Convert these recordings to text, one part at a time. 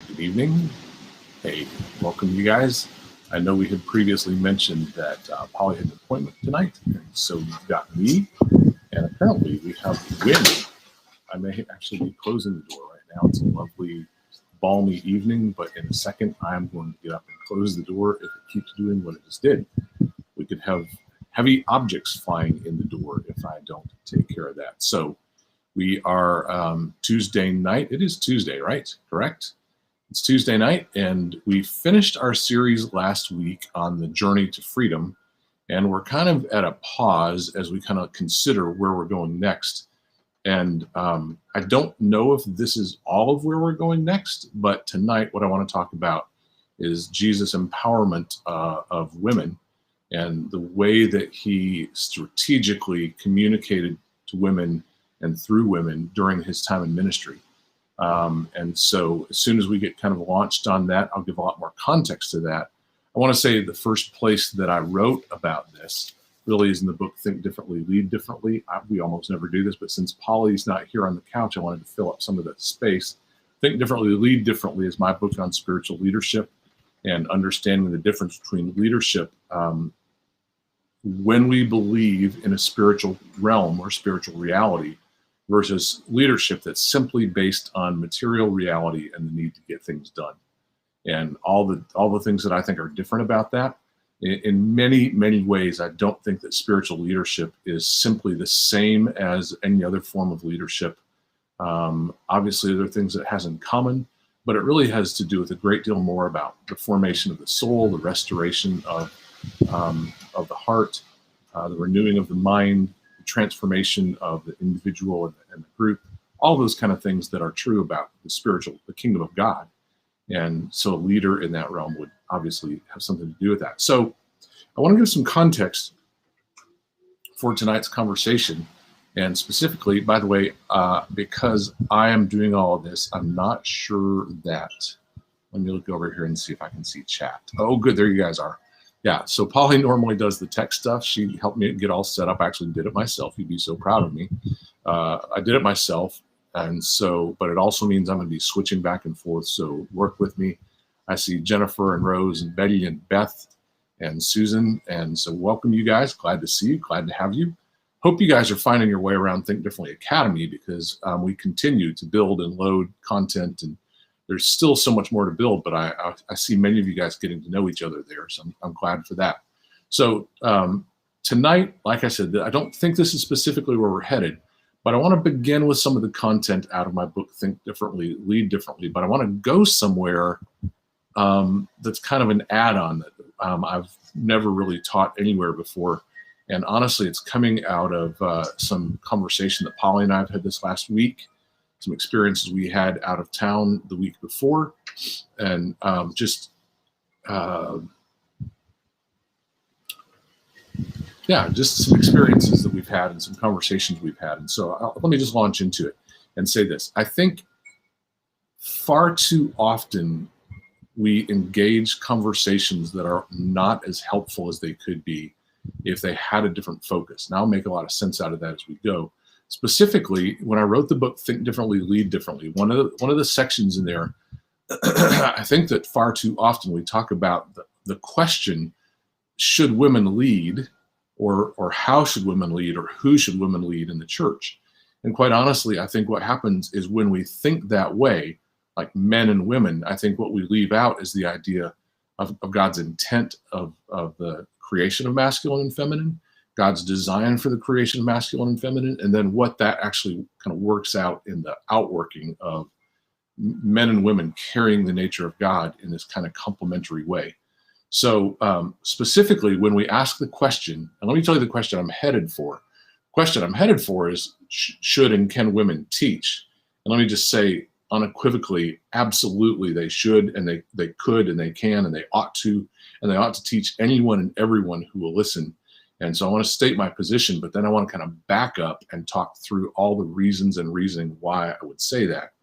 Good evening. Hey, welcome you guys. I know we had previously mentioned that Polly had an appointment tonight, and so we've got me, and apparently we have wind. I may actually be closing the door right now. It's a lovely, balmy evening, but in a second I'm going to get up and close the door if it keeps doing what it just did. We could have heavy objects flying in the door if I don't take care of that. So we are Tuesday night. It is Tuesday, right? Correct? It's Tuesday night, and we finished our series last week on the journey to freedom, and we're kind of at a pause as we kind of consider where we're going next. And I don't know if this is all of where we're going next, but tonight what I want to talk about is Jesus' empowerment of women and the way that he strategically communicated to women and through women during his time in ministry. And so as soon as we get kind of launched on that, I'll give a lot more context to that. I want to say the first place that I wrote about this really is in the book, Think Differently, Lead Differently. We almost never do this, but since Polly's not here on the couch, I wanted to fill up some of that space. Think Differently, Lead Differently is my book on spiritual leadership and understanding the difference between leadership when we believe in a spiritual realm or spiritual reality versus leadership that's simply based on material reality and the need to get things done. And all the things that I think are different about that. In many, many ways, I don't think that spiritual leadership is simply the same as any other form of leadership. Obviously, there are things that it has in common, but it really has to do with a great deal more about the formation of the soul, the restoration of the heart, the renewing of the mind, transformation of the individual and the group, all those kind of things that are true about the kingdom of God. And so a leader in that realm would obviously have something to do with that. So I want to give some context for tonight's conversation. And specifically, by the way, because I am doing all of this, I'm not sure that, let me look over here and see if I can see chat. Oh, good, there you guys are. Yeah, so Polly normally does the tech stuff. She helped me get all set up. I actually did it myself. You'd be so proud of me. I did it myself. And so, but it also means I'm going to be switching back and forth. So work with me. I see Jennifer and Rose and Betty and Beth and Susan. And so welcome you guys. Glad to see you. Glad to have you. Hope you guys are finding your way around Think Differently Academy because we continue to build and load content, and there's still so much more to build, but I see many of you guys getting to know each other there, so I'm glad for that. So tonight, like I said, I don't think this is specifically where we're headed, but I want to begin with some of the content out of my book, Think Differently, Lead Differently, but I want to go somewhere that's kind of an add-on that I've never really taught anywhere before. And honestly, it's coming out of some conversation that Polly and I have had this last week, some experiences we had out of town the week before, and just some experiences that we've had and some conversations we've had. And so let me just launch into it and say this. I think far too often we engage conversations that are not as helpful as they could be if they had a different focus. Now I'll make a lot of sense out of that as we go. Specifically, when I wrote the book, Think Differently, Lead Differently, one of the sections in there, I think that far too often we talk about the question, should women lead, or how should women lead, or who should women lead in the church? And quite honestly, I think what happens is when we think that way, like men and women, I think what we leave out is the idea of God's intent of the creation of masculine and feminine, God's design for the creation of masculine and feminine, and then what that actually kind of works out in the outworking of men and women carrying the nature of God in this kind of complementary way. So specifically, when we ask the question, and let me tell you the question I'm headed for. The question I'm headed for is, should and can women teach? And let me just say unequivocally, absolutely they should, and they could, and they can, and they ought to teach anyone and everyone who will listen. And so I want to state my position, but then I want to kind of back up and talk through all the reasons and reasoning why I would say that.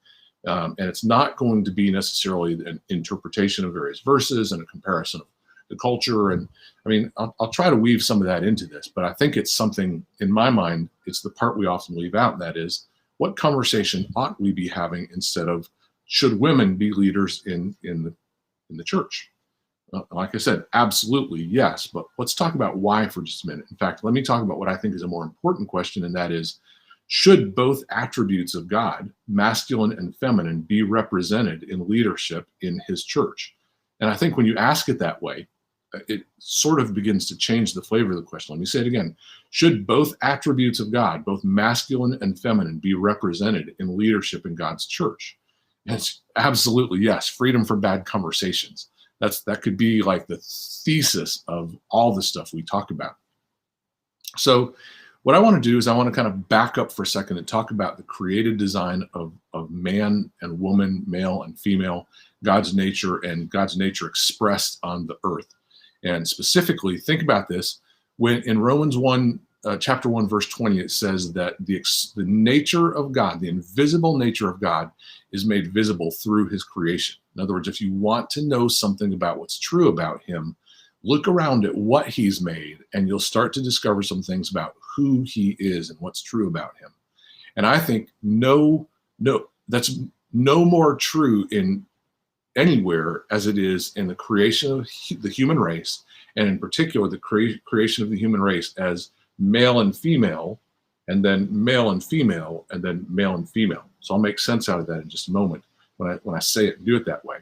And it's not going to be necessarily an interpretation of various verses and a comparison of the culture. And I mean, I'll try to weave some of that into this, but I think it's something, in my mind, it's the part we often leave out, and that is, what conversation ought we be having instead of Should women be leaders in the church? Like I said, absolutely yes. But let's talk about why for just a minute. In fact, let me talk about what I think is a more important question, and that is, should both attributes of God, masculine and feminine, be represented in leadership in his church? And I think when you ask it that way, it sort of begins to change the flavor of the question. Let me say it again. Should both attributes of God, both masculine and feminine, be represented in leadership in God's church? And it's absolutely yes. Freedom from bad conversations. That could be like the thesis of all the stuff we talk about. So what I want to do is I want to kind of back up for a second and talk about the created design of man and woman, male and female, God's nature and God's nature expressed on the earth. And specifically, think about this. When in Romans 1, chapter 1, verse 20, it says that the nature of God, the invisible nature of God, is made visible through his creation. In other words, if you want to know something about what's true about him, look around at what he's made, and you'll start to discover some things about who he is and what's true about him. And I think that's no more true in anywhere as it is in the creation of the human race, and in particular the creation of the human race as male and female, and then male and female, and then male and female. So I'll make sense out of that in just a moment when I say it and do it that way.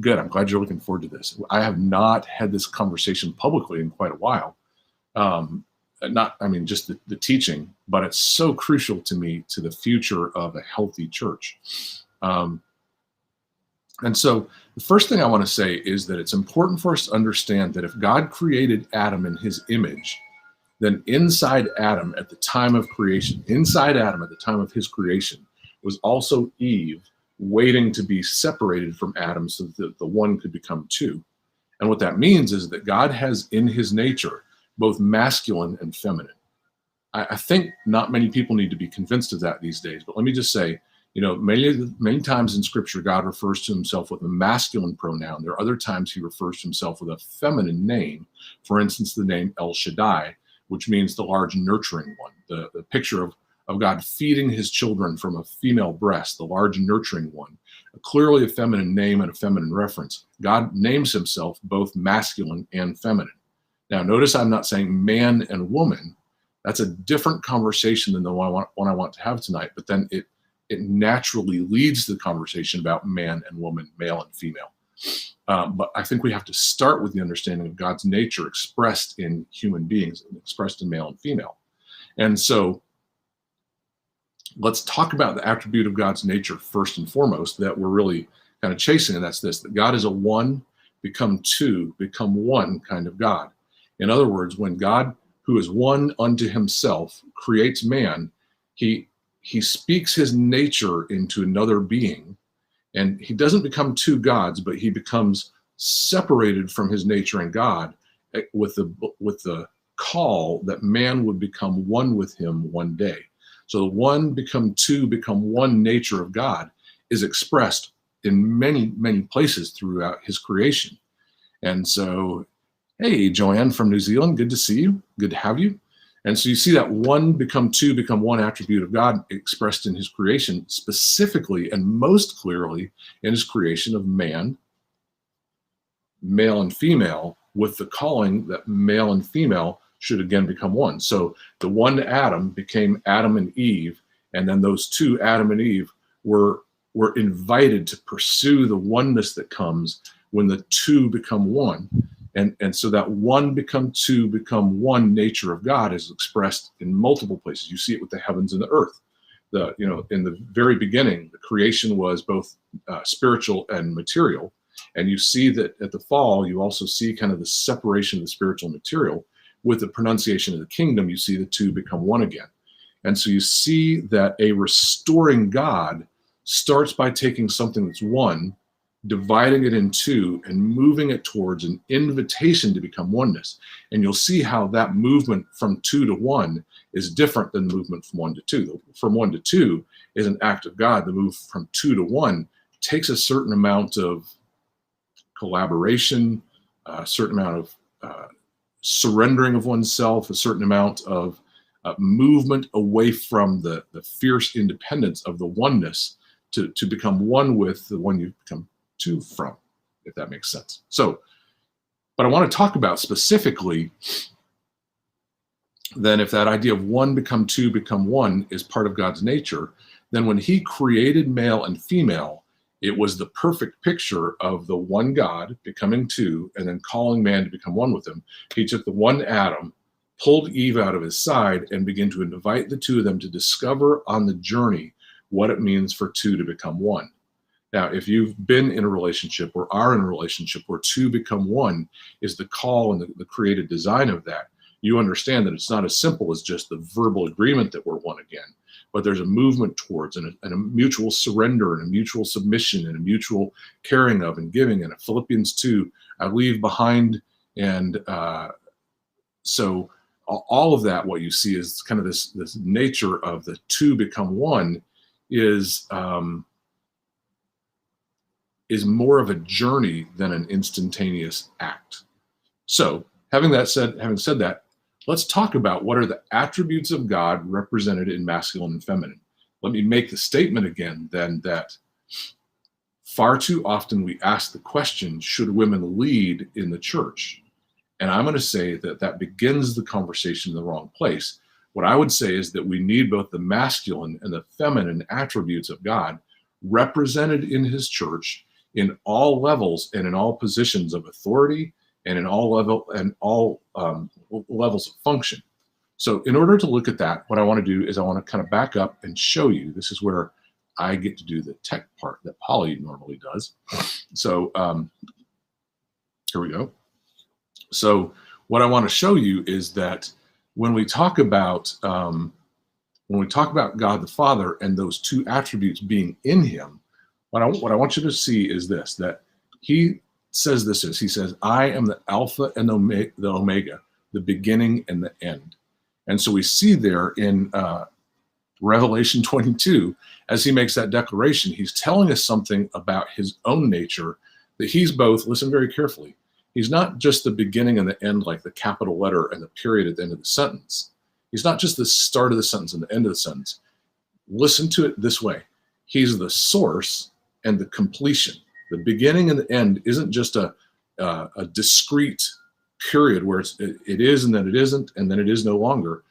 Good. I'm glad you're looking forward to this. I have not had this conversation publicly in quite a while. Just the teaching, but it's so crucial to me to the future of a healthy church. And so the first thing I want to say is that it's important for us to understand that if God created Adam in his image, then inside Adam at the time of creation, inside Adam at the time of his creation, was also Eve, waiting to be separated from Adam so that the one could become two. And what that means is that God has in his nature both masculine and feminine. I think not many people need to be convinced of that these days, but let me just say, many times in Scripture, God refers to himself with a masculine pronoun. There are other times he refers to himself with a feminine name. For instance, the name El Shaddai, which means the large nurturing one, the picture of God feeding his children from a female breast, the large nurturing one, clearly a feminine name and a feminine reference. God names himself both masculine and feminine. Now, notice I'm not saying man and woman. That's a different conversation than the one I want to have tonight, but then it naturally leads the conversation about man and woman, male and female. But I think we have to start with the understanding of God's nature expressed in human beings, expressed in male and female. And so let's talk about the attribute of God's nature first and foremost that we're really kind of chasing, and that's this, that God is a one, become two, become one kind of God. In other words, when God, who is one unto himself, creates man, he speaks his nature into another being, and he doesn't become two gods, but he becomes separated from his nature and God with the call that man would become one with him one day. So the one become two, become one nature of God is expressed in many, many places throughout his creation. And so, hey, Joanne from New Zealand, good to see you. Good to have you. And so you see that one become two, become one attribute of God expressed in his creation, specifically and most clearly in his creation of man, male and female, with the calling that male and female should again become one. So the one Adam became Adam and Eve, and then those two, Adam and Eve, were invited to pursue the oneness that comes when the two become one. And so that one become two, become one nature of God is expressed in multiple places. You see it with the heavens and the earth. In the very beginning, the creation was both spiritual and material. And you see that at the fall, you also see kind of the separation of the spiritual and material. With the pronunciation of the kingdom, you see the two become one again. And so you see that a restoring God starts by taking something that's one, dividing it in two, and moving it towards an invitation to become oneness. And you'll see how that movement from two to one is different than the movement from one to two. From one to two is an act of God. The move from two to one takes a certain amount of collaboration, a certain amount of surrendering of oneself, a certain amount of movement away from the fierce independence of the oneness to become one with the one you've become two from, if that makes sense. So, but I want to talk about specifically then if that idea of one become two become one is part of God's nature, then when he created male and female, it was the perfect picture of the one God becoming two and then calling man to become one with him. He took the one Adam, pulled Eve out of his side, and began to invite the two of them to discover on the journey what it means for two to become one. Now, if you've been in a relationship or are in a relationship where two become one is the call and the created design of that, you understand that it's not as simple as just the verbal agreement that we're one again, but there's a movement towards and a mutual surrender and a mutual submission and a mutual caring of and giving. And Philippians 2, I leave behind. And so all of that, what you see is kind of this nature of the two become one is more of a journey than an instantaneous act. So having said that, let's talk about what are the attributes of God represented in masculine and feminine. Let me make the statement again then that far too often we ask the question, should women lead in the church? And I'm going to say that begins the conversation in the wrong place. What I would say is that we need both the masculine and the feminine attributes of God represented in his church in all levels and in all positions of authority and in all levels of function. So in order to look at that, what I want to do is I want to kind of back up and show you. This is where I get to do the tech part that Polly normally does. So here we go. So what I want to show you is that when we talk about God the Father and those two attributes being in him, what I want you to see is this, that he says he says, I am the Alpha and the Omega, the beginning and the end. And so we see there in Revelation 22, as he makes that declaration, he's telling us something about his own nature, that he's both, listen very carefully, he's not just the beginning and the end, like the capital letter and the period at the end of the sentence. He's not just the start of the sentence and the end of the sentence. Listen to it this way. He's the source and the completion. The beginning and the end isn't just a discrete period where it is and then it isn't and then it is no longer.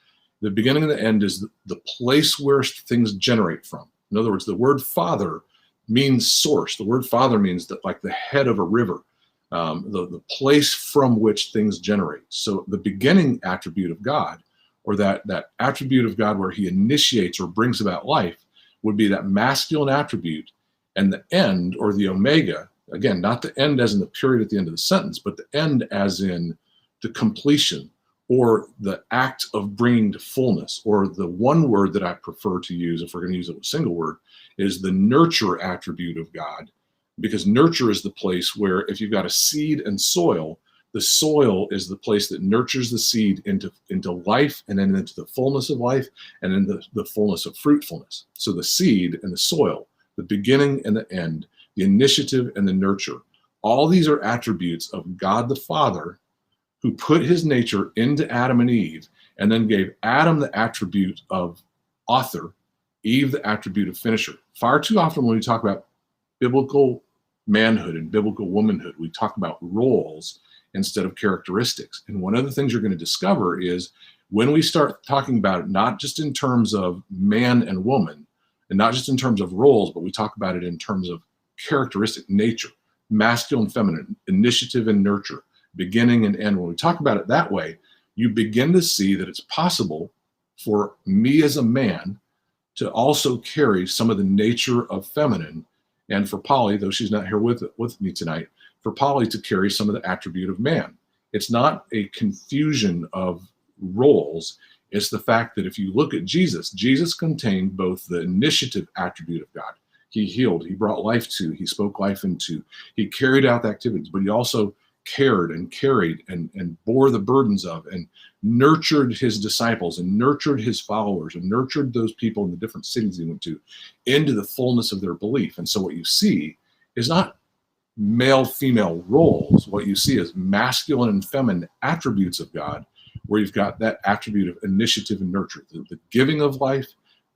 The beginning and the end is the place where things generate from. In other words, the word Father means source. The word Father means that, like the head of a river, the place from which things generate. So the beginning attribute of God, or that attribute of God where he initiates or brings about life, would be that masculine attribute. And the end, or the omega, again, not the end as in the period at the end of the sentence, but the end as in the completion or the act of bringing to fullness, or the one word that I prefer to use, if we're going to use it with a single word, is the nurture attribute of God. Because nurture is the place where if you've got a seed and soil, the soil is the place that nurtures the seed into life and then into the fullness of life and in the fullness of fruitfulness. So the seed and the soil, the beginning and the end, the initiative and the nurture. All these are attributes of God the Father, who put his nature into Adam and Eve and then gave Adam the attribute of author, Eve the attribute of finisher. Far too often when we talk about biblical manhood and biblical womanhood, we talk about roles instead of characteristics. And one of the things you're going to discover is when we start talking about it, not just in terms of man and woman, and not just in terms of roles, but we talk about it in terms of characteristic nature, masculine, feminine, initiative and nurture, beginning and end. When we talk about it that way, you begin to see that it's possible for me as a man to also carry some of the nature of feminine, and for Polly, though she's not here with me tonight, for Polly to carry some of the attribute of man. It's not a confusion of roles. It's the fact that if you look at Jesus contained both the initiative attribute of God. He healed, he brought life to, he spoke life into, he carried out the activities, but he also cared and carried and bore the burdens of and nurtured his disciples and nurtured his followers and nurtured those people in the different cities he went to into the fullness of their belief. And so what you see is not male-female roles. What you see is masculine and feminine attributes of God, where you've got that attribute of initiative and nurture, the giving of life,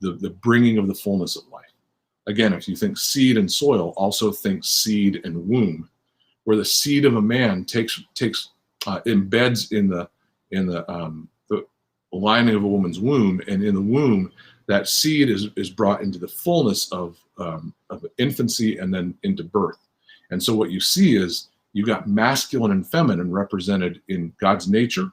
the bringing of the fullness of life. Again, if you think seed and soil, also think seed and womb, where the seed of a man embeds in the lining of a woman's womb, and in the womb, that seed is brought into the fullness of infancy and then into birth. And so what you see is you got masculine and feminine represented in God's nature,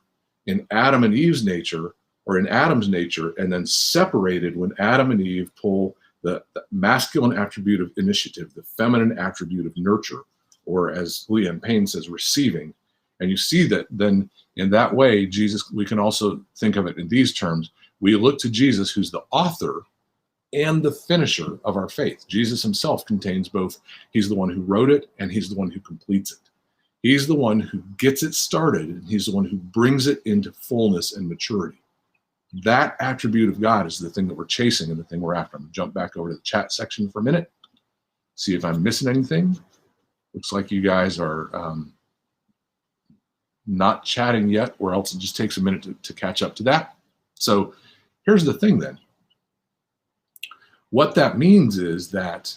in Adam and Eve's nature, or in Adam's nature, and then separated when Adam and Eve pull the masculine attribute of initiative, the feminine attribute of nurture, or as Leanne Payne says, receiving. And you see that then in that way, Jesus, we can also think of it in these terms. We look to Jesus, who's the author and the finisher of our faith. Jesus himself contains both. He's the one who wrote it, and he's the one who completes it. He's the one who gets it started, and he's the one who brings it into fullness and maturity. That attribute of God is the thing that we're chasing and the thing we're after. I'm going to jump back over to the chat section for a minute, see if I'm missing anything. Looks like you guys are not chatting yet, or else it just takes a minute to catch up to that. So here's the thing then. What that means is that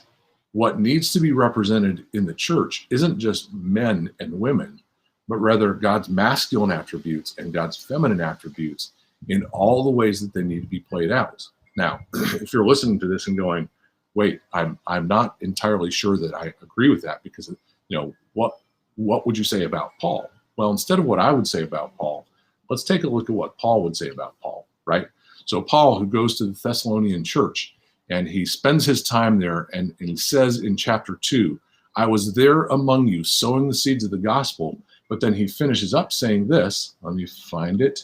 what needs to be represented in the church isn't just men and women, but rather God's masculine attributes and God's feminine attributes in all the ways that they need to be played out. Now, if you're listening to this and going, wait, I'm not entirely sure that I agree with that, because what would you say about Paul? Well, instead of what I would say about Paul, let's take a look at what Paul would say about Paul, right? So Paul, who goes to the Thessalonian church, and he spends his time there, and he says in chapter 2, I was there among you sowing the seeds of the gospel. But then he finishes up saying this, let me find it.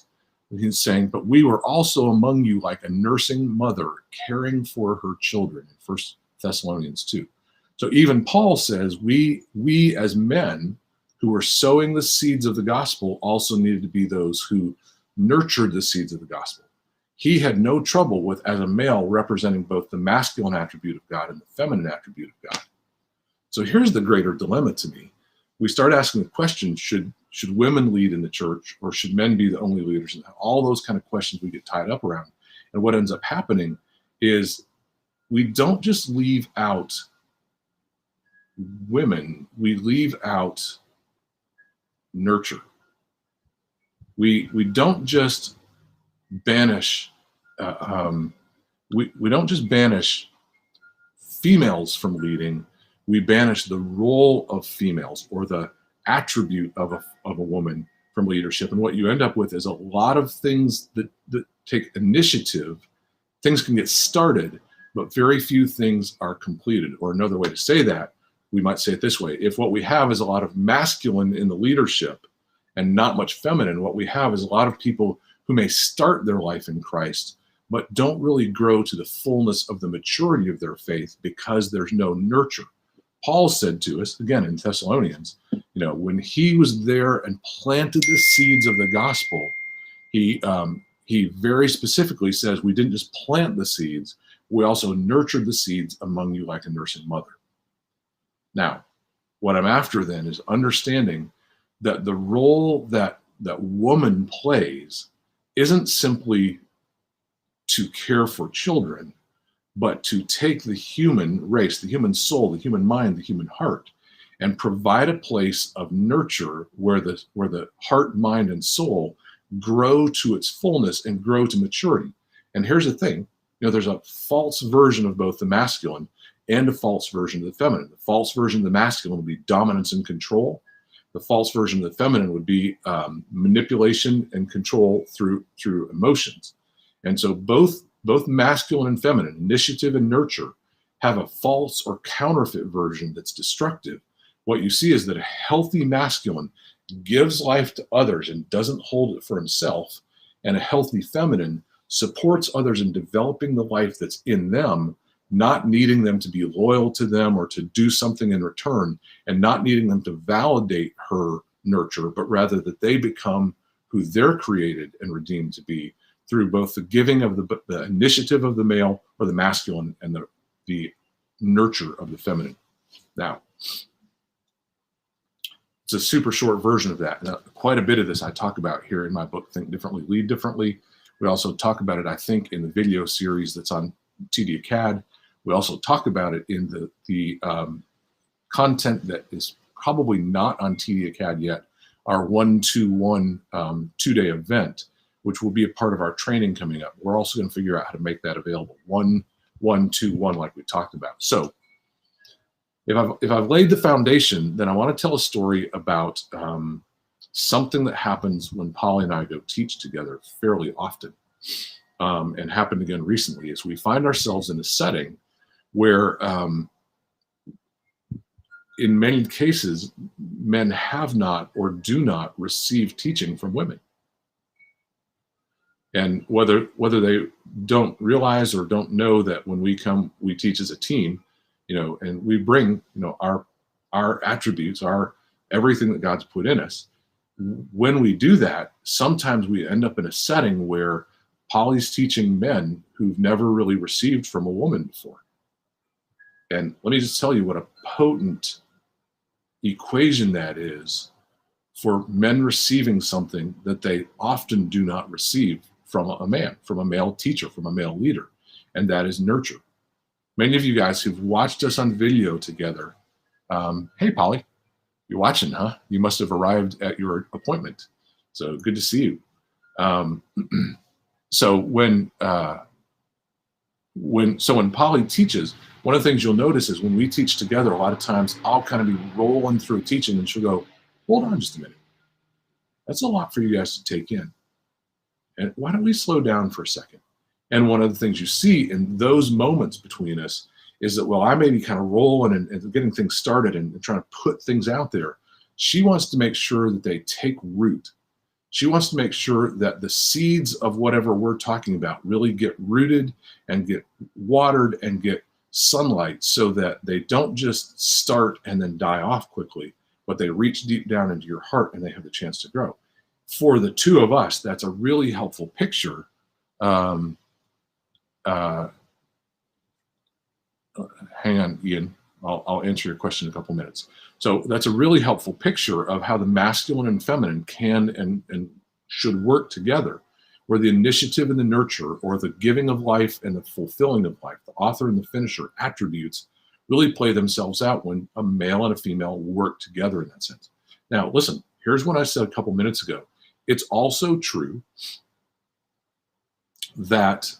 He's saying, but we were also among you like a nursing mother caring for her children, in 1 Thessalonians 2. So even Paul says we as men who were sowing the seeds of the gospel also needed to be those who nurtured the seeds of the gospel. He had no trouble with, as a male, representing both the masculine attribute of God and the feminine attribute of God. So here's the greater dilemma to me. We start asking the question, should women lead in the church, or should men be the only leaders? And all those kind of questions we get tied up around. And what ends up happening is we don't just leave out women, we leave out nurture. We don't just banish we don't just banish females from leading, we banish the role of females or the attribute of a woman from leadership. And what you end up with is a lot of things that take initiative. Things can get started, but very few things are completed. Or another way to say that, we might say it this way: if what we have is a lot of masculine in the leadership and not much feminine, what we have is a lot of people who may start their life in Christ, but don't really grow to the fullness of the maturity of their faith because there's no nurture. Paul said to us, again in Thessalonians, when he was there and planted the seeds of the gospel, he very specifically says, we didn't just plant the seeds, we also nurtured the seeds among you like a nursing mother. Now, what I'm after then is understanding that the role that woman plays isn't simply to care for children, but to take the human race, the human soul, the human mind, the human heart, and provide a place of nurture where the heart, mind, and soul grow to its fullness and grow to maturity. And here's the thing, there's a false version of both the masculine and a false version of the feminine. The false version of the masculine would be dominance and control. The false version of the feminine would be manipulation and control through emotions. And so both masculine and feminine, initiative and nurture, have a false or counterfeit version that's destructive. What you see is that a healthy masculine gives life to others and doesn't hold it for himself, and a healthy feminine supports others in developing the life that's in them, not needing them to be loyal to them or to do something in return, and not needing them to validate her nurture, but rather that they become who they're created and redeemed to be through both the giving of the initiative of the male or the masculine and the nurture of the feminine. Now, it's a super short version of that. Now, quite a bit of this I talk about here in my book, Think Differently, Lead Differently. We also talk about it, I think, in the video series that's on TD Acad, We also talk about it in the content that is probably not on TD Acad yet, our 1-2-1 2-day event, which will be a part of our training coming up. We're also going to figure out how to make that available. 1-1-2-1, like we talked about. So if I've laid the foundation, then I want to tell a story about something that happens when Polly and I go teach together fairly often, and happened again recently, is we find ourselves in a setting where in many cases, men have not or do not receive teaching from women. And whether they don't realize or don't know that when we come, we teach as a team, and we bring, our attributes, our everything that God's put in us. When we do that, sometimes we end up in a setting where Polly's teaching men who've never really received from a woman before. And let me just tell you what a potent equation that is for men receiving something that they often do not receive from a man, from a male teacher, from a male leader, and that is nurture. Many of you guys who've watched us on video together, hey, Polly, you're watching, huh? You must have arrived at your appointment. So good to see you. So when Polly teaches, one of the things you'll notice is when we teach together, a lot of times I'll kind of be rolling through teaching and she'll go, hold on just a minute. That's a lot for you guys to take in. And why don't we slow down for a second? And one of the things you see in those moments between us is that, well, I may be kind of rolling and getting things started and trying to put things out there. She wants to make sure that they take root. She wants to make sure that the seeds of whatever we're talking about really get rooted and get watered and get sunlight so that they don't just start and then die off quickly, but they reach deep down into your heart and they have the chance to grow. For the two of us, that's a really helpful picture. Hang on, Ian. I'll answer your question in a couple minutes. So that's a really helpful picture of how the masculine and feminine can and should work together, where the initiative and the nurture, or the giving of life and the fulfilling of life, the author and the finisher attributes, really play themselves out when a male and a female work together in that sense. Now, listen, here's what I said a couple minutes ago. It's also true that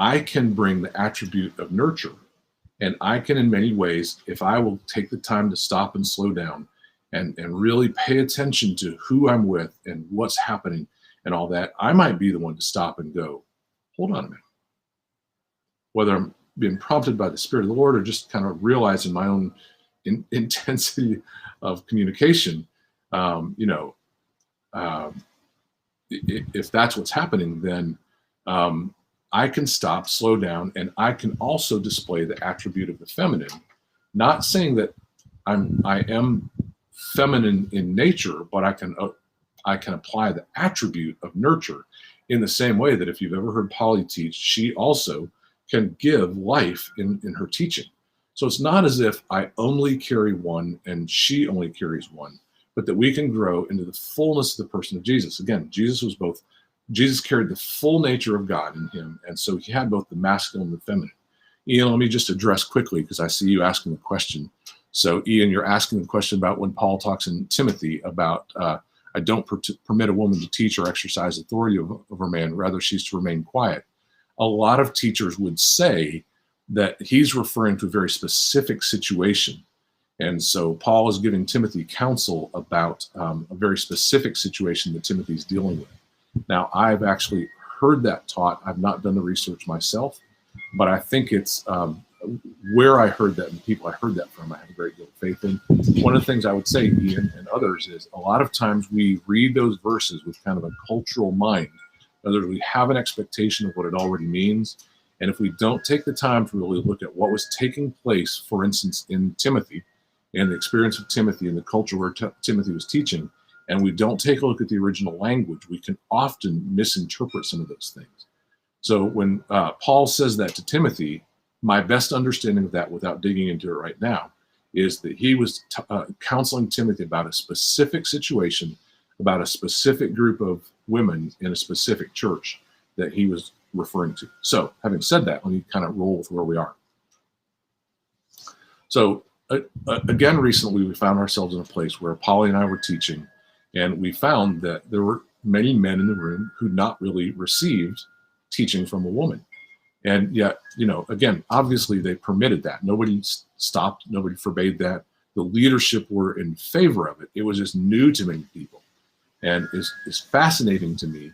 I can bring the attribute of nurture, and I can, in many ways, if I will take the time to stop and slow down and really pay attention to who I'm with and what's happening and all that, I might be the one to stop and go, hold on a minute. Whether I'm being prompted by the Spirit of the Lord or just kind of realizing my own intensity of communication, if that's what's happening, then I can stop, slow down, and I can also display the attribute of the feminine. Not saying that I am feminine in nature, but I can apply the attribute of nurture in the same way that if you've ever heard Polly teach, she also can give life in her teaching. So it's not as if I only carry one and she only carries one, but that we can grow into the fullness of the person of Jesus. Again, Jesus carried the full nature of God in him, and so he had both the masculine and the feminine. Ian, let me just address quickly, because I see you asking the question. So Ian, you're asking the question about when Paul talks in Timothy about, I don't permit a woman to teach or exercise authority over a man, rather she's to remain quiet. A lot of teachers would say that he's referring to a very specific situation. And so Paul is giving Timothy counsel about a very specific situation that Timothy's dealing with. Now, I've actually heard that taught. I've not done the research myself, but I think it's where I heard that and people I heard that from, I have a great deal of faith in. One of the things I would say, Ian and others, is a lot of times we read those verses with kind of a cultural mind. In other words, we have an expectation of what it already means. And if we don't take the time to really look at what was taking place, for instance, in Timothy, and the experience of Timothy and the culture where Timothy was teaching, and we don't take a look at the original language, we can often misinterpret some of those things. So when Paul says that to Timothy, my best understanding of that, without digging into it right now, is that he was counseling Timothy about a specific situation, about a specific group of women in a specific church that he was referring to. So having said that, let me kind of roll with where we are. So again, recently we found ourselves in a place where Polly and I were teaching, and we found that there were many men in the room who'd not really received teaching from a woman. And yet, again, obviously they permitted that. Nobody stopped, nobody forbade that. The leadership were in favor of it. It was just new to many people. And it's fascinating to me.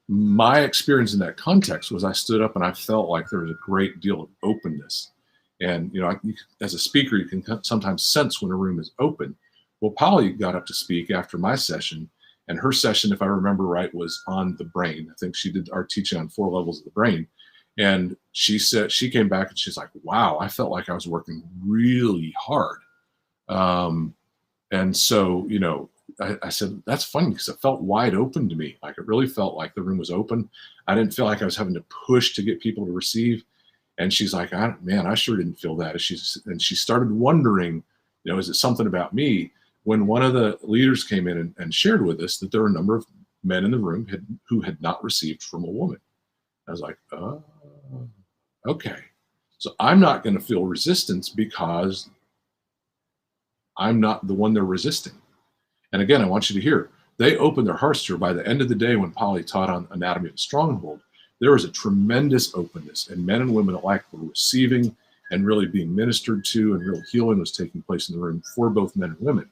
My experience in that context was I stood up and I felt like there was a great deal of openness. And, as a speaker, you can sometimes sense when a room is open. Well, Polly got up to speak after my session, and her session, if I remember right, was on the brain. I think she did our teaching on 4 levels of the brain. And she said, she came back and she's like, wow, I felt like I was working really hard. And so, I said, that's funny, because it felt wide open to me. Like, it really felt like the room was open. I didn't feel like I was having to push to get people to receive. And she's like, man, I sure didn't feel that. And she started wondering, is it something about me? When one of the leaders came in and shared with us that there were a number of men in the room who had not received from a woman. I was like, oh, okay. So I'm not going to feel resistance because I'm not the one they're resisting. And again, I want you to hear, they opened their hearts to her. By the end of the day, when Polly taught on Anatomy of a Stronghold, there was a tremendous openness, and men and women alike were receiving and really being ministered to, and real healing was taking place in the room for both men and women.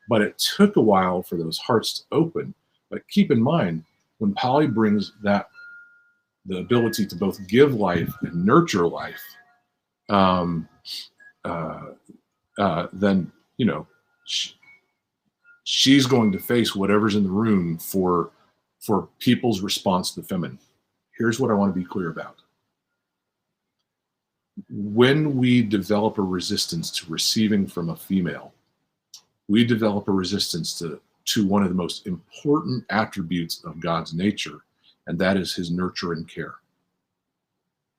But it took a while for those hearts to open. But keep in mind, when Polly brings the ability to both give life and nurture life, then, she's going to face whatever's in the room for people's response to the feminine. Here's what I want to be clear about. When we develop a resistance to receiving from a female, we develop a resistance to one of the most important attributes of God's nature, and that is his nurture and care.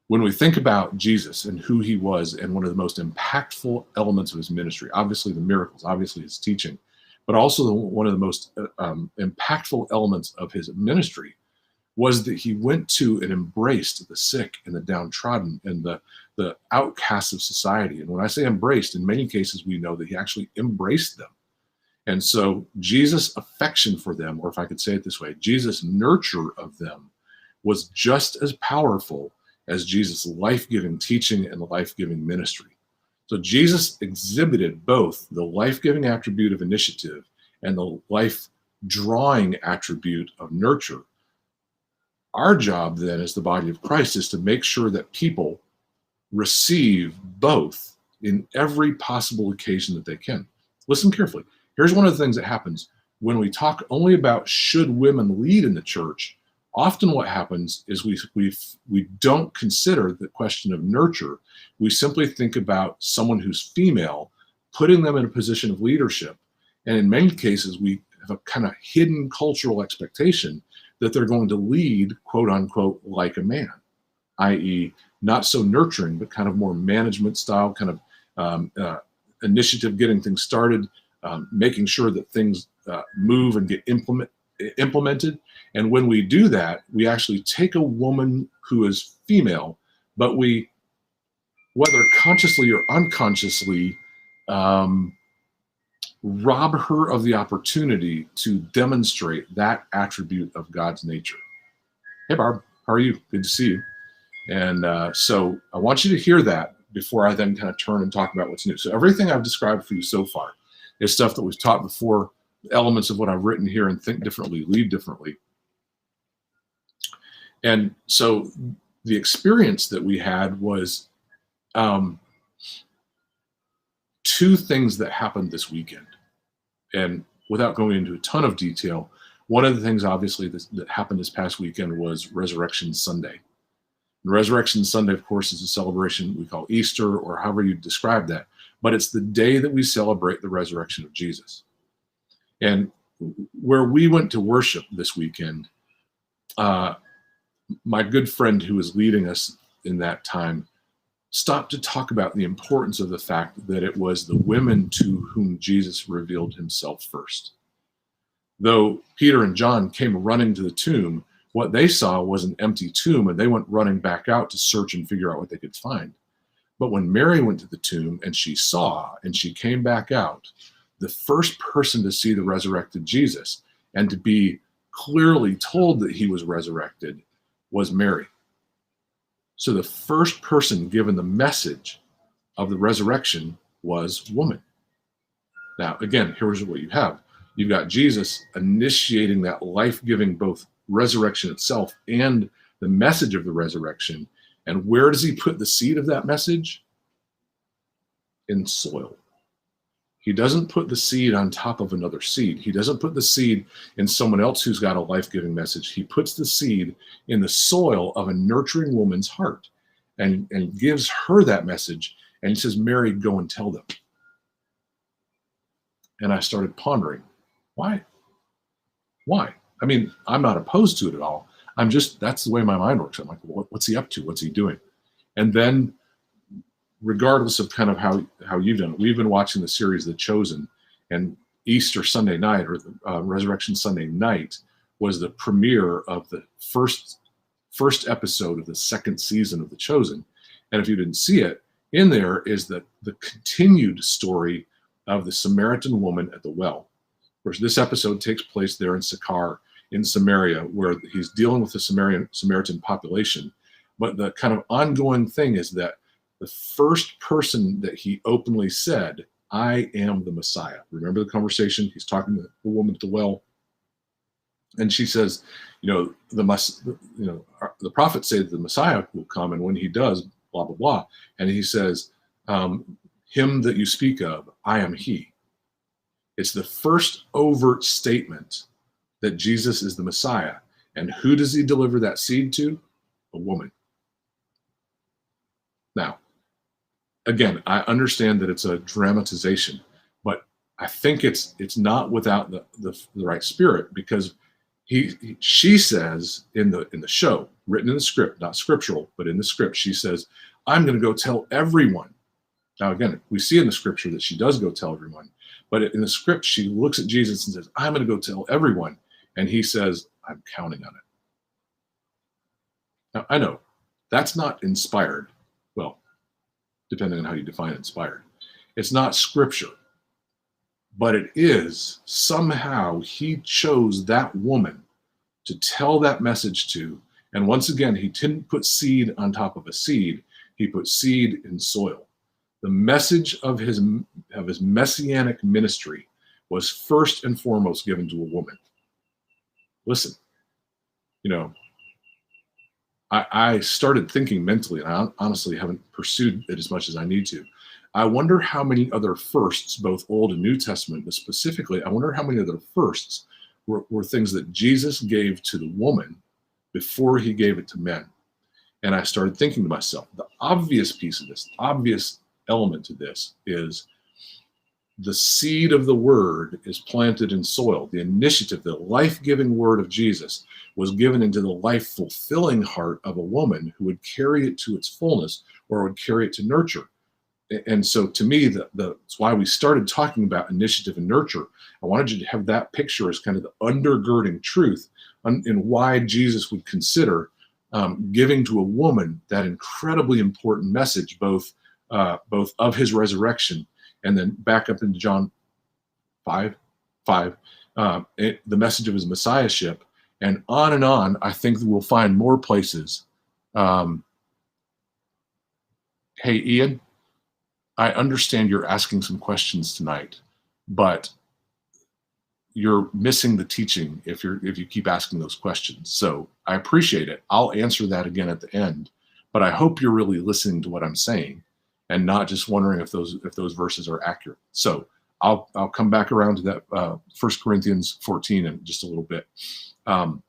When we think about Jesus and who he was, and one of the most impactful elements of his ministry, obviously the miracles, obviously his teaching, but also one of the most impactful elements of his ministry was that he went to and embraced the sick and the downtrodden and the outcasts of society. And when I say embraced, in many cases, we know that he actually embraced them. And so Jesus' affection for them, or if I could say it this way, Jesus' nurture of them was just as powerful as Jesus' life-giving teaching and the life-giving ministry. So Jesus exhibited both the life-giving attribute of initiative and the life-drawing attribute of nurture. Our job then as the body of Christ is to make sure that people receive both in every possible occasion that they can. Listen carefully. Here's one of the things that happens when we talk only about should women lead in the church. Often what happens is we don't consider the question of nurture. We simply think about someone who's female, putting them in a position of leadership. And in many cases, we have a kind of hidden cultural expectation that they're going to lead, quote unquote, like a man, i.e. not so nurturing, but kind of more management style, kind of initiative, getting things started, making sure that things move and get implemented. And when we do that, we actually take a woman who is female, but we, whether consciously or unconsciously, rob her of the opportunity to demonstrate that attribute of God's nature. Hey, Barb, how are you? Good to see you. And so I want you to hear that before I then kind of turn and talk about what's new. So everything I've described for you so far is stuff that we've taught before, elements of what I've written here in Think Differently, Lead Differently. And so the experience that we had was two things that happened this weekend. And without going into a ton of detail, one of the things obviously that happened this past weekend was Resurrection Sunday. And Resurrection Sunday, of course, is a celebration we call Easter, or however you describe that, but it's the day that we celebrate the resurrection of Jesus. And where we went to worship this weekend, my good friend who was leading us in that time stopped to talk about the importance of the fact that it was the women to whom Jesus revealed himself first. Though Peter and John came running to the tomb, what they saw was an empty tomb, and they went running back out to search and figure out what they could find. But when Mary went to the tomb and she saw and she came back out, the first person to see the resurrected Jesus and to be clearly told that he was resurrected was Mary. So the first person given the message of the resurrection was woman. Now, again, here's what you have. You've got Jesus initiating that life-giving both resurrection itself and the message of the resurrection. And where does he put the seed of that message? In soil. He doesn't put the seed on top of another seed. He doesn't put the seed in someone else who's got a life-giving message. He puts the seed in the soil of a nurturing woman's heart and gives her that message. And he says, Mary, go and tell them. And I started pondering, why? Why? I mean, I'm not opposed to it at all. That's the way my mind works. I'm like, what's he up to? What's he doing? And then, regardless of kind of how you've done it, we've been watching the series The Chosen, and Easter Sunday night, or Resurrection Sunday night, was the premiere of the first episode of the second season of The Chosen. And if you didn't see it, in there is the continued story of the Samaritan woman at the well. Whereas this episode takes place there in Sychar, in Samaria, where he's dealing with the Samaritan population. But the kind of ongoing thing is that the first person that he openly said, I am the Messiah. Remember the conversation? He's talking to the woman at the well. And she says, the prophets say that the Messiah will come, and when he does, blah, blah, blah. And he says, him that you speak of, I am he. It's the first overt statement that Jesus is the Messiah. And who does he deliver that seed to? A woman. Now, again, I understand that it's a dramatization, but I think it's not without the right spirit, because she says in the show, written in the script, not scriptural, but in the script, she says, I'm going to go tell everyone. Now, again, we see in the scripture that she does go tell everyone, but in the script, she looks at Jesus and says, I'm going to go tell everyone. And he says, I'm counting on it. Now, I know that's not inspired. Well, depending on how you define inspired. It's not scripture, but it is somehow he chose that woman to tell that message to. And once again, he didn't put seed on top of a seed. He put seed in soil. The message of his messianic ministry was first and foremost given to a woman. Listen, I started thinking mentally, and I honestly haven't pursued it as much as I need to. I wonder how many other firsts, both Old and New Testament, but specifically, I wonder how many other firsts were things that Jesus gave to the woman before he gave it to men. And I started thinking to myself, the obvious piece of this, the obvious element to this is the seed of the word is planted in soil. The initiative, the life-giving word of Jesus was given into the life-fulfilling heart of a woman who would carry it to its fullness, or would carry it to nurture. And so to me, that's why we started talking about initiative and nurture. I wanted you to have that picture as kind of the undergirding truth in why Jesus would consider giving to a woman that incredibly important message, both of his resurrection, and then back up into John 5, the message of his messiahship, and on. I think we'll find more places. Hey, Ian, I understand you're asking some questions tonight, but you're missing the teaching if you keep asking those questions. So I appreciate it. I'll answer that again at the end, but I hope you're really listening to what I'm saying and not just wondering if those verses are accurate. So I'll come back around to that 1 Corinthians 14 in just a little bit. And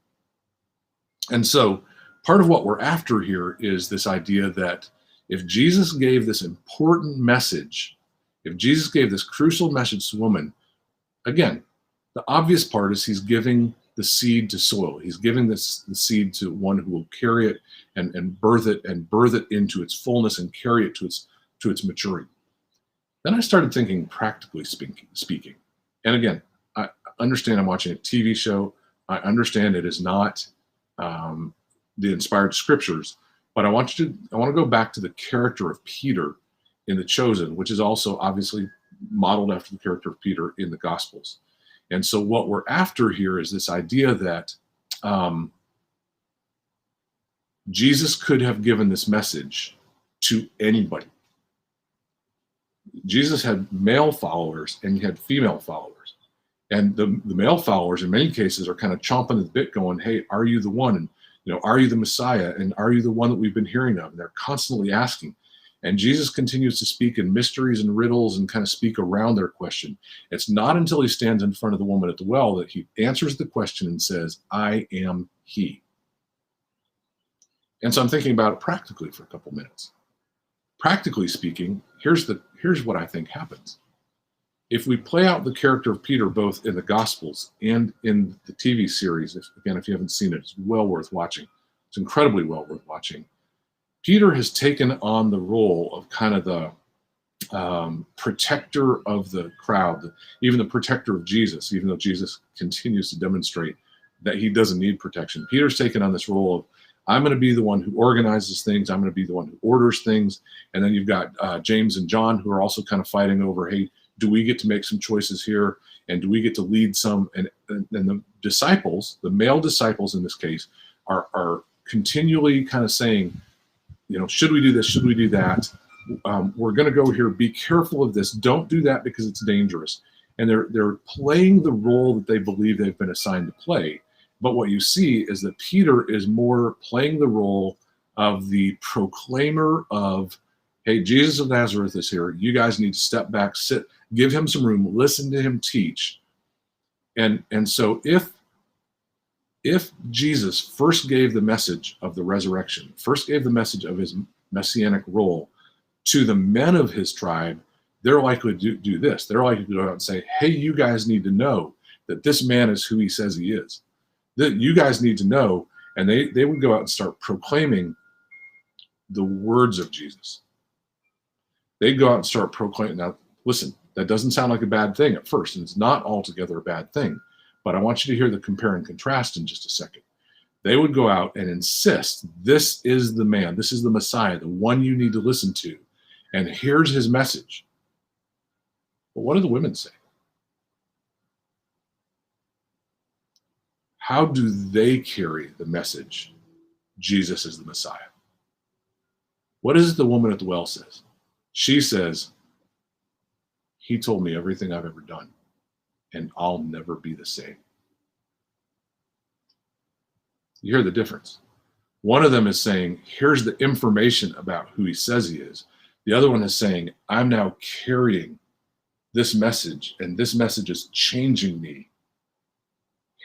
so part of what we're after here is this idea that if Jesus gave this important message, if Jesus gave this crucial message to woman, again, the obvious part is he's giving the seed to soil. He's giving the seed to one who will carry it and birth it into its fullness and carry it to its maturity. Then I started thinking, practically speaking. And again, understand I'm watching a TV show. I understand it is not the inspired scriptures, but I want to go back to the character of Peter in The Chosen, which is also obviously modeled after the character of Peter in the Gospels. And so what we're after here is this idea that Jesus could have given this message to anybody. Jesus had male followers and he had female followers. And the male followers in many cases are kind of chomping at the bit going, hey, are you the one? And, are you the Messiah? And are you the one that we've been hearing of? And they're constantly asking. And Jesus continues to speak in mysteries and riddles and kind of speak around their question. It's not until he stands in front of the woman at the well that he answers the question and says, I am he. And so I'm thinking about it practically for a couple minutes. Practically speaking, here's what I think happens. If we play out the character of Peter both in the Gospels and in the TV series, if you haven't seen it, it's well worth watching. It's incredibly well worth watching. Peter has taken on the role of kind of the protector of the crowd, even the protector of Jesus, even though Jesus continues to demonstrate that he doesn't need protection. Peter's taken on this role of, I'm going to be the one who organizes things. I'm going to be the one who orders things. And then you've got James and John who are also kind of fighting over, hey, do we get to make some choices here? And do we get to lead some? And the disciples, the male disciples in this case, are continually kind of saying, should we do this? Should we do that? We're going to go here. Be careful of this. Don't do that because it's dangerous. And they're playing the role that they believe they've been assigned to play. But what you see is that Peter is more playing the role of the proclaimer of, hey, Jesus of Nazareth is here. You guys need to step back, sit, give him some room, listen to him teach. And so if Jesus first gave the message of the resurrection, first gave the message of his messianic role to the men of his tribe, they're likely to do this. They're likely to go out and say, hey, you guys need to know that this man is who he says he is. That you guys need to know. And they would go out and start proclaiming the words of Jesus. They'd go out and start proclaiming. Now, listen, that doesn't sound like a bad thing at first, and it's not altogether a bad thing. But I want you to hear the compare and contrast in just a second. They would go out and insist, this is the man, this is the Messiah, the one you need to listen to. And here's his message. But what do the women say? How do they carry the message, Jesus is the Messiah? What is it the woman at the well says? She says, he told me everything I've ever done, and I'll never be the same. You hear the difference. One of them is saying, here's the information about who he says he is. The other one is saying, I'm now carrying this message, and this message is changing me.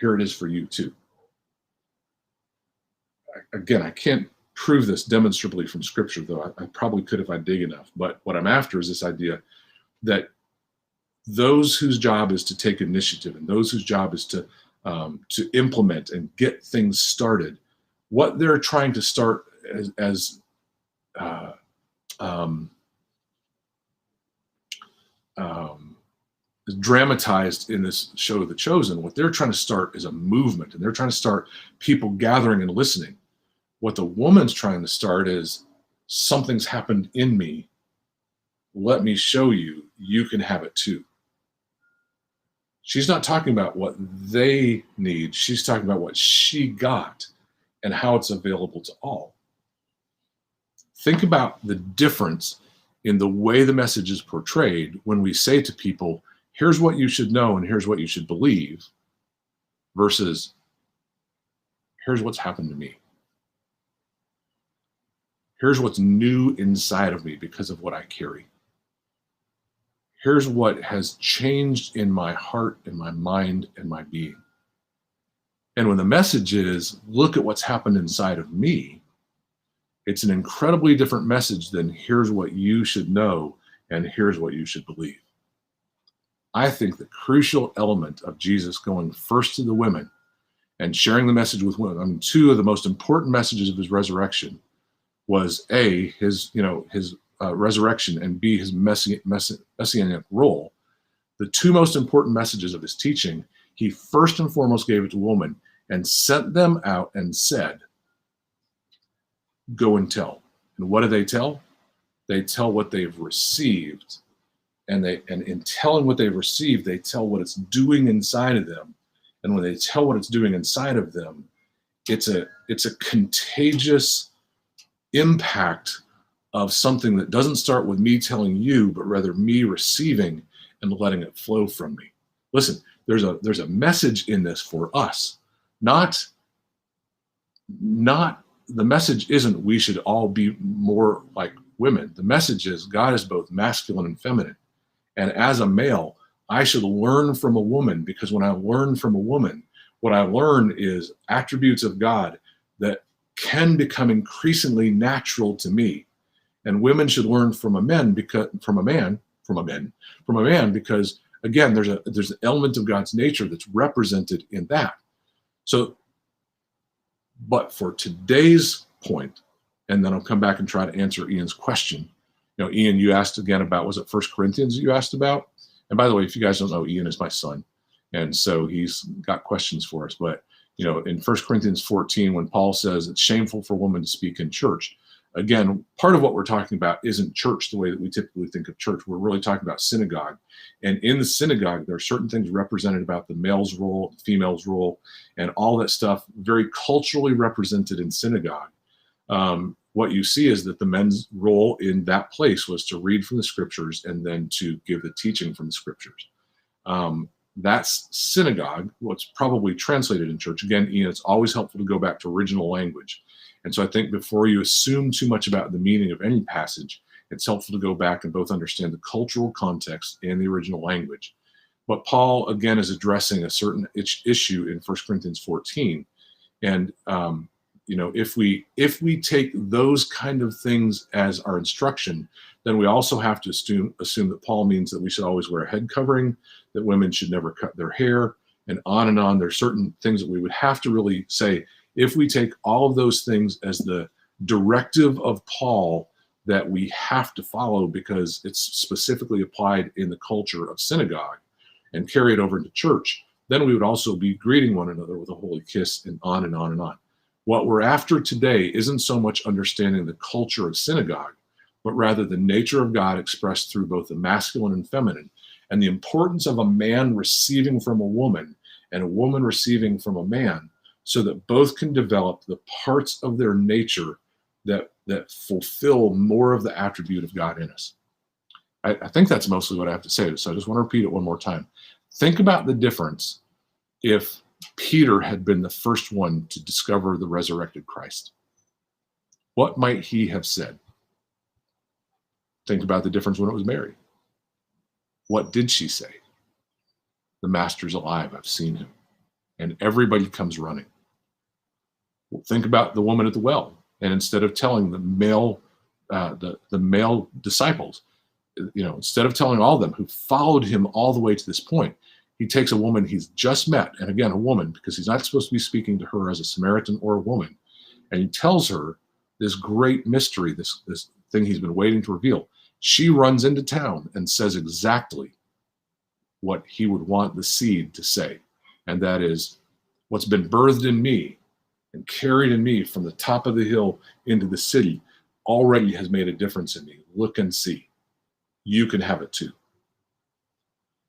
Here it is for you too. Again, I can't prove this demonstrably from scripture, though I probably could if I dig enough. But what I'm after is this idea that those whose job is to take initiative and those whose job is to implement and get things started, what they're trying to start as dramatized in this show, The Chosen, what they're trying to start is a movement, and they're trying to start people gathering and listening. What the woman's trying to start is, something's happened in me. Let me show you, you can have it too. She's not talking about what they need. She's talking about what she got and how it's available to all. Think about the difference in the way the message is portrayed when we say to people, here's what you should know and here's what you should believe, versus here's what's happened to me. Here's what's new inside of me because of what I carry. Here's what has changed in my heart and my mind and my being. And when the message is, look at what's happened inside of me, it's an incredibly different message than here's what you should know and here's what you should believe. I think the crucial element of Jesus going first to the women and sharing the message with women, I mean, two of the most important messages of his resurrection was A, his resurrection, and B, his messianic role. The two most important messages of his teaching He first and foremost gave it to women and sent them out and said, go and tell. And what do they tell? They tell what they've received. And in telling what they've received, they tell what it's doing inside of them. And when they tell what it's doing inside of them, it's a contagious impact of something that doesn't start with me telling you, but rather me receiving and letting it flow from me. Listen, there's a message in this for us. Not the message isn't we should all be more like women. The message is God is both masculine and feminine. And as a male, I should learn from a woman, because when I learn from a woman, what I learn is attributes of God that can become increasingly natural to me. And women should learn from a man because again, there's an element of God's nature that's represented in that. So, but for today's point, and then I'll come back and try to answer Ian's question. You know, Ian, you asked again about, was it 1 Corinthians that you asked about? And by the way, if you guys don't know, Ian is my son. And so he's got questions for us. But, you know, in 1 Corinthians 14, when Paul says it's shameful for women to speak in church, again, part of what we're talking about isn't church the way that we typically think of church. We're really talking about synagogue. And in the synagogue, there are certain things represented about the male's role, the female's role, and all that stuff very culturally represented in synagogue. What you see is that the men's role in that place was to read from the scriptures and then to give the teaching from the scriptures. That's synagogue, what's probably translated in church. Again, Ian, it's always helpful to go back to original language. And so I think before you assume too much about the meaning of any passage, it's helpful to go back and both understand the cultural context and the original language. But Paul, again, is addressing a certain issue in 1 Corinthians 14. And, you know, if we take those kind of things as our instruction, then we also have to assume that Paul means that we should always wear a head covering, that women should never cut their hair, and on and on. There's certain things that we would have to really say, if we take all of those things as the directive of Paul that we have to follow because it's specifically applied in the culture of synagogue and carry it over into church, then we would also be greeting one another with a holy kiss, and on and on and on. What we're after today isn't so much understanding the culture of synagogue, but rather the nature of God expressed through both the masculine and feminine, and the importance of a man receiving from a woman and a woman receiving from a man, so that both can develop the parts of their nature that fulfill more of the attribute of God in us. I think that's mostly what I have to say. So I just want to repeat it one more time. Think about the difference if Peter had been the first one to discover the resurrected Christ. What might he have said? Think about the difference when it was Mary. What did she say? The master's alive. I've seen him. And everybody comes running. Well, think about the woman at the well. And instead of telling the male disciples, you know, instead of telling all of them who followed him all the way to this point, he takes a woman he's just met, and again, a woman, because he's not supposed to be speaking to her as a Samaritan or a woman, and he tells her this great mystery, this thing he's been waiting to reveal. She runs into town and says exactly what he would want the seed to say, and that is, what's been birthed in me and carried in me from the top of the hill into the city already has made a difference in me. Look and see. You can have it too.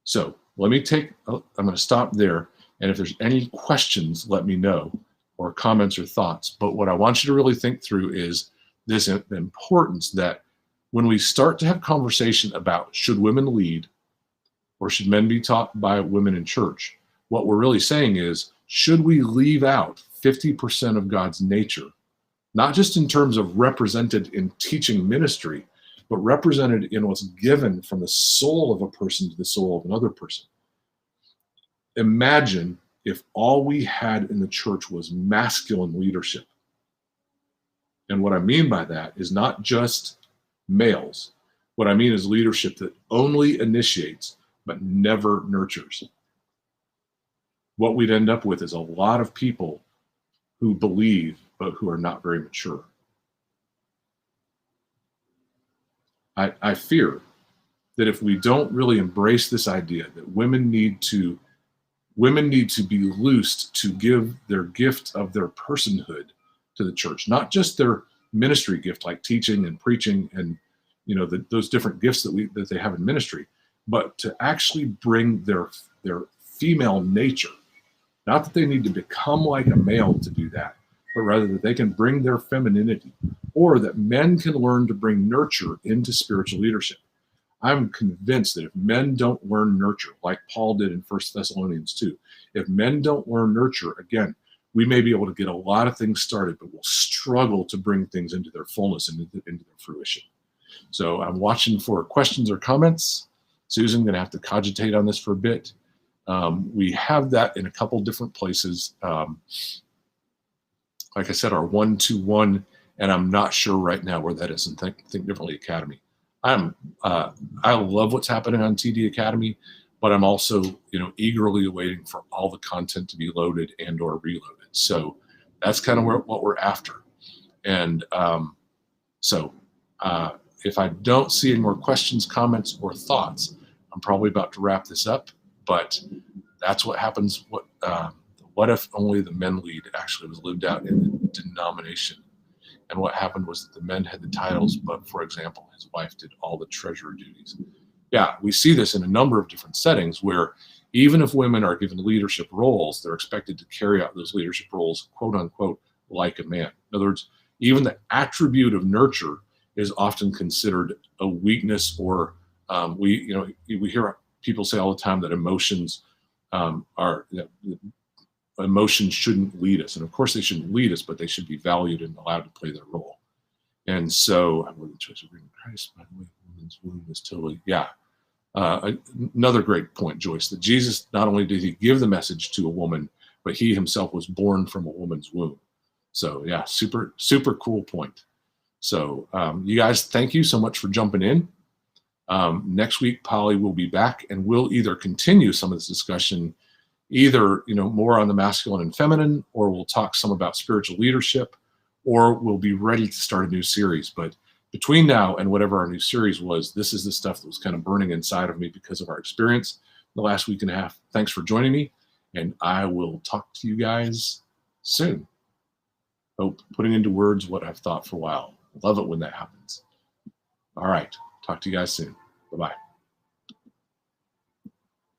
So let me I'm going to stop there. And if there's any questions, let me know, or comments or thoughts. But what I want you to really think through is this importance that when we start to have conversation about should women lead or should men be taught by women in church, what we're really saying is, should we leave out 50% of God's nature, not just in terms of represented in teaching ministry, but represented in what's given from the soul of a person to the soul of another person. Imagine if all we had in the church was masculine leadership. And what I mean by that is not just males. What I mean is leadership that only initiates but never nurtures. What we'd end up with is a lot of people who believe but who are not very mature. I fear that if we don't really embrace this idea that women need to Women need to be loosed to give their gift of their personhood to the church, not just their ministry gift like teaching and preaching and those different gifts that they have in ministry, but to actually bring their female nature. Not that they need to become like a male to do that, but rather that they can bring their femininity, or that men can learn to bring nurture into spiritual leadership. I'm convinced that if men don't learn nurture, like Paul did in 1 Thessalonians 2, if men don't learn nurture, again, we may be able to get a lot of things started, but we'll struggle to bring things into their fullness and into their fruition. So I'm watching for questions or comments. Susan, going to have to cogitate on this for a bit. We have that in a couple different places. Like I said, our 1-2-1, and I'm not sure right now where that is in Think Differently Academy. I love what's happening on TD Academy, but I'm also eagerly awaiting for all the content to be loaded and or reloaded. So that's kind of what we're after. And if I don't see any more questions, comments, or thoughts, I'm probably about to wrap this up. But that's what happens. What if only the men lead actually was lived out in the denomination? And what happened was that the men had the titles, but for example, his wife did all the treasurer duties. Yeah, we see this in a number of different settings where even if women are given leadership roles, they're expected to carry out those leadership roles, quote unquote, like a man. In other words, even the attribute of nurture is often considered a weakness, or we hear people say all the time that emotions emotions shouldn't lead us. And of course they shouldn't lead us, but they should be valued and allowed to play their role. And so I'm the choice of bringing Christ, by the way, woman's womb is totally, another great point, Joyce, that Jesus, not only did he give the message to a woman, but he himself was born from a woman's womb. So yeah, super, super cool point. So you guys, thank you so much for jumping in. Next week, Polly will be back, and we'll either continue some of this discussion, either more on the masculine and feminine, or we'll talk some about spiritual leadership, or we'll be ready to start a new series. But between now and whatever our new series was, this is the stuff that was kind of burning inside of me because of our experience the last week and a half. Thanks for joining me, and I will talk to you guys soon. Putting into words what I've thought for a while. Love it when that happens. All right. Talk to you guys soon. Bye-bye.